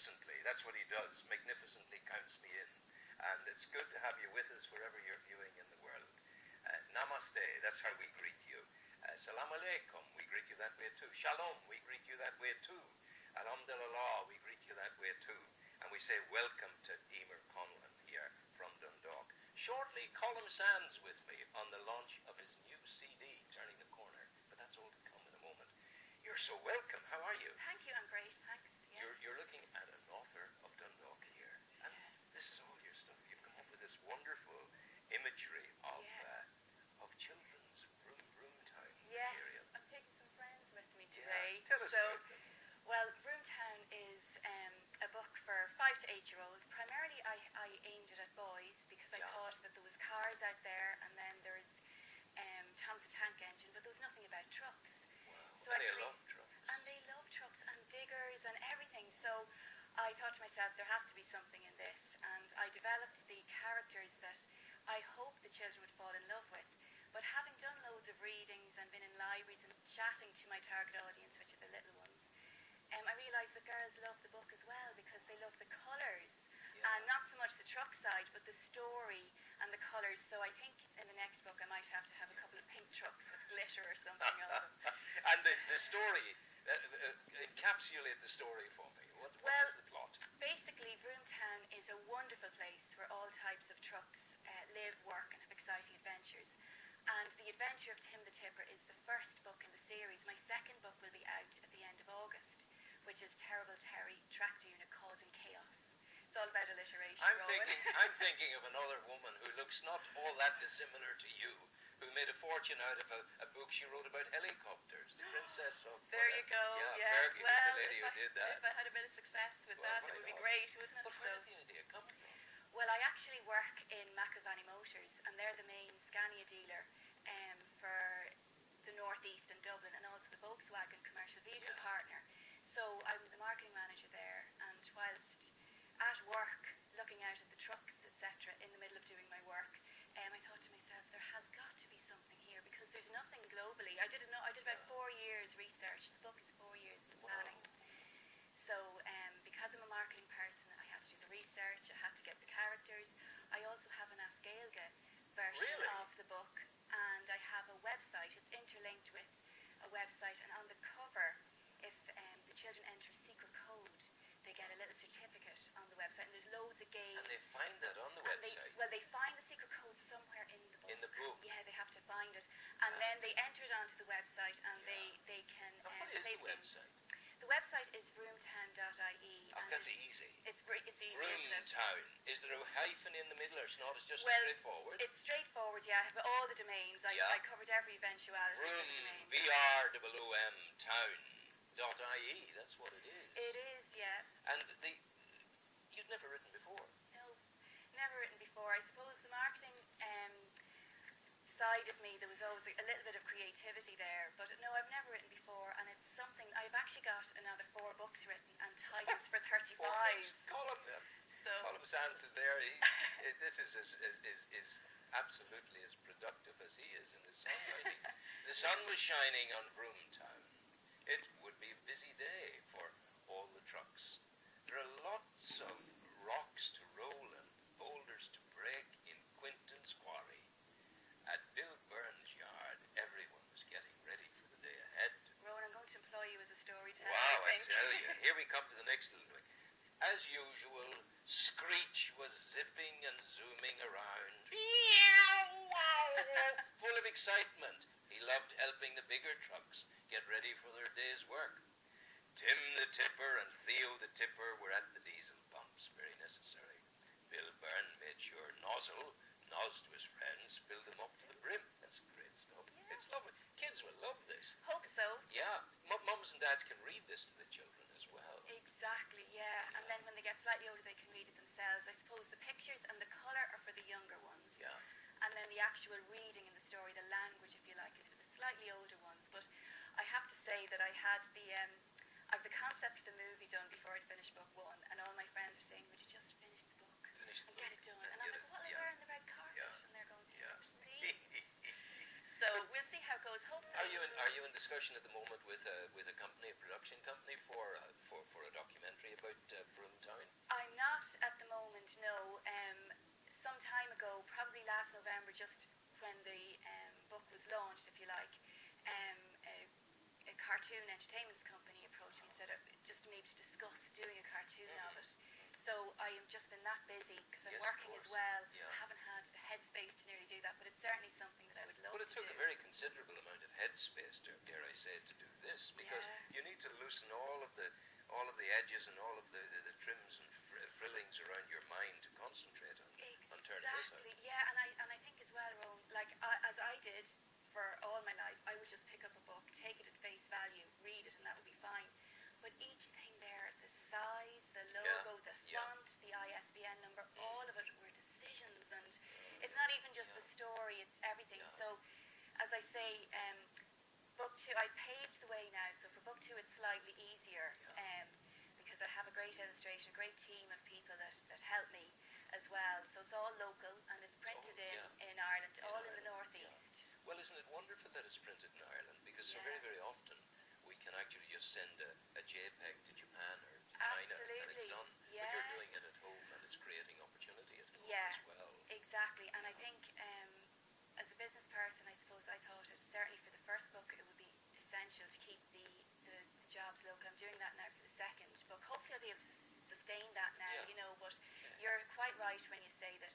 magnificently. That's what he does. Magnificently counts me in. And it's good to have you with us wherever you're viewing in the world. Namaste, that's how we greet you. Salam alaikum, we greet you that way too. Shalom, we greet you that way too. Alhamdulillah, we greet you that way too. And we say welcome to Emer Conlon here from Dundalk. Shortly, Colm Sands with me on the launch of his new CD, Turning the Corner. But that's all to come in a moment. You're so welcome. How are you? Thank you, I'm great, thanks. Yes. You're looking at an author of Dundalk here. And yes. This is all your stuff. You've come up with this wonderful imagery of children's Vroom-Town yes. material. I'm taking some friends with me today. Yeah. Tell us about them. Well, Vroom-Town is a book for 5 to 8 year olds. Primarily I aimed it at boys because I thought that there was cars out there and then there's Tom's a tank engine, but there was nothing about trucks. Wow. So And they love trucks. And they love trucks and diggers and everything. So I thought to myself, there has to be something in this. And I developed the characters that I hope the children would fall in love with. But having done loads of readings and been in libraries and chatting to my target audience, which are the little ones, I realised that girls love the book as well because they love the colours. And not so much the truck side, but the story and the colours. So I think in the next book I might have to have a couple of pink trucks with glitter or something on them. And the story, encapsulate the story for me. What is the plot? Basically, Vroom-Town is a wonderful place where all types of trucks live, work and have exciting adventures. And The Adventure of Tim the Tipper is the first book in the series. My second book will be out at the end of August, which is Terrible Terry, Tractor Unit Causing Chaos. It's all about alliteration. I'm thinking of another woman who looks not all that dissimilar to you, who made a fortune out of a book she wrote about helicopters. The Princess of... There you go. Yeah, Fergie was the lady who did that. If I had a bit of success with that, it would be great, wouldn't it? But where did the idea come from? Well, I actually work in McIlvanney Motors, and they're the main Scania dealer for the Northeast and Dublin, and also the Volkswagen commercial vehicle partner. So I'm the marketing manager there, and whilst at work, looking out at the trucks, etc., in the middle of doing my work, I thought to myself, there has got to be something here because there's nothing globally. I did about 4 years research. The book is 4 years in planning. So because I'm a marketing person, I had to do the research. I had to get the characters. I also have an Ascailga version of the book, and I have a website. It's interlinked with a website, and on the cover, if the children enter secret code, they get a little certificate on the website, and there's loads of games. And they find that on the website? They find the secret code somewhere in the book. In the book? Yeah, they have to find it. And then they enter it onto the website, and they can... what is the website? The website is vroomtown.ie. Oh, that's easy. It's easy, Vroom-Town. Is there a hyphen in the middle, or it's not? It's just straightforward? It's straightforward, yeah. I have all the domains. I covered every eventuality of the domain. VRWM town.ie, that's what it is. It is, yeah. And you've never written before? No, never written before. I suppose the marketing side of me, there was always a little bit of creativity there, but no, I've never written before, and it's something, I've actually got another 4 books written and titles for 35. Colm Sands is there. This is absolutely as productive as he is in his songwriting. The sun was shining on Vroom-Town. It would be a busy day for all the trucks. There are lots of rocks to roll and boulders to break in Quinton's quarry. At Bill Byrne's yard, everyone was getting ready for the day ahead. Rowan, I'm going to employ you as a storyteller. Wow, I tell you. Here we come to the next little bit. As usual, Screech was zipping and zooming around. Full of excitement. He loved helping the bigger trucks get ready for their day's work. Tim the Tipper and Theo the Tipper were at the diesel pumps, very necessary. Bill Byrne made sure Nozzle nozzed to his friends, filled them up to the brim. That's great stuff. Yeah. It's lovely. Kids will love this. Hope so. Yeah. Mums and dads can read this to the children as well. Exactly, yeah. And then when they get slightly older, they can read it themselves. I suppose the pictures and the colour are for the younger ones. Yeah. And then the actual reading in the story, the language, if you like, is for the slightly older ones. But I have to say that I had I've the concept of the movie done before I'd finished book 1, and all my friends are saying, would you just finish the book and get it done? And I'm like, well, I'm wearing the red carpet. And they're going, please. So we'll see how it goes. Hopefully. Are you in discussion at the moment with a company, a production company, for a documentary about Vroom when the book was launched, if you like, a cartoon entertainment company approached me and said just maybe to discuss doing a cartoon of it. So I have just been that busy because I'm working as well. I haven't had the headspace to nearly do that, but it's certainly something that I would love to do. But it took a very considerable amount of headspace, dare I say, to do this, because you need to loosen all of the edges and all of the trims and frillings around your mind to concentrate on turning this out. Yeah, and I think as well, Rowan, like as I did for all my life, I would just pick up a book, take it at face value, read it, and that would be fine. But each thing there, the size, the logo, the font, the ISBN number, all of it were decisions, and it's not even just the story, it's everything. So, as I say, book 2, I paved the way now, so for book 2 it's slightly easier, because I have a great illustration, a great team of people that help me as well. So it's all local, and it's printed in Ireland, all in the northeast. Well, isn't it wonderful that it's printed in Ireland? Because so very, very often we can actually just send a JPEG to Japan or to China and it's done. But you're doing it at home and it's creating opportunity at home as well. Exactly. And I think as a business person, I suppose I thought it, certainly for the first book, it would be essential to keep the jobs local. I'm doing that now for the second book. Hopefully I'll be able to sustain that now, you know, but you're quite right when you say that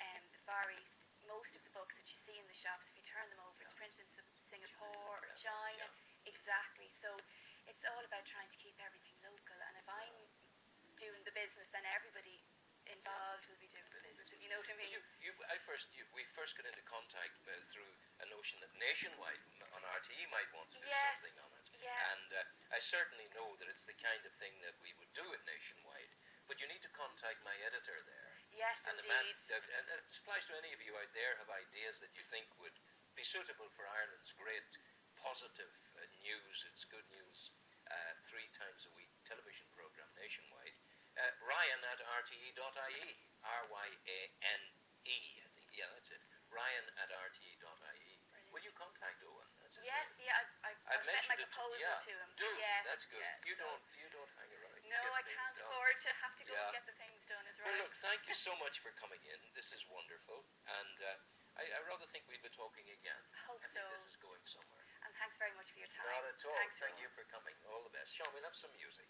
the Far East, most of the books that you see in the shops, if you turn them over, it's printed in Singapore or China. Exactly. So it's all about trying to keep everything local, and if I'm doing the business, then everybody involved will be doing the business, if you know what I mean. We first got into contact through a notion that Nationwide on RTE might want to do something on it. And I certainly know that it's the kind of thing that we would do at Nationwide, but you need to contact my editor there. Yes, and indeed. And it applies to any of you out there have ideas that you think would be suitable for Ireland's great positive news. It's good news, 3 times a week television programme Nationwide. Ryan at rte.ie, RYANE, I think. Yeah, that's it. Ryan at rte.ie. Will you contact Owen? That's his name. I've sent my proposal to him. Do. That's good. You don't hang around. No, I can't afford to have to go and get the things done. Is right. Well, look, thank you so much for coming in. This is wonderful, and I rather think we'll be talking again. I hope I so. think this is going somewhere. And thanks very much for your time. Not at all. Thanks, Thank you for coming. All the best. Sean, we'll have some music.